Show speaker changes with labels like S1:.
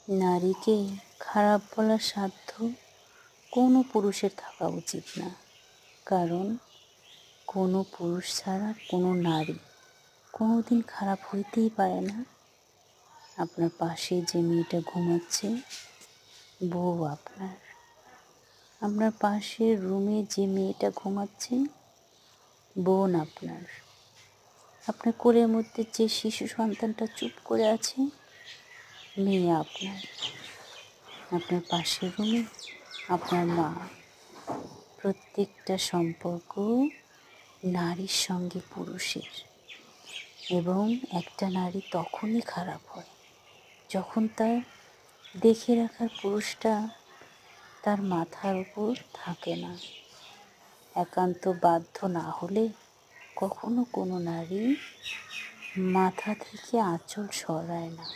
S1: নারীকে খারাপ বলার সাধ্য কোনো পুরুষের থাকা উচিত না, কারণ কোনো পুরুষ ছাড়া কোনো নারী কোনো দিন খারাপ হইতেই পারে না। আপনার পাশে যে মেয়েটা ঘুমাচ্ছে বউ আপনার, আপনার পাশের রুমে যে মেয়েটা ঘুমাচ্ছে বোন আপনার, আপনার কোলের মধ্যে যে শিশু সন্তানটা চুপ করে আছে মেয়ে আপনার, আপনার পাশের রুমে আপনার মা। প্রত্যেকটা সম্পর্ক নারীর সঙ্গে পুরুষের, এবং একটা নারী তখনই খারাপ হয় যখন তার দেখে রাখার পুরুষটা তার মাথার উপর থাকে না। একান্ত বাধ্য না হলে কখনো কোনো নারী মাথা থেকে আঁচল সরায় না।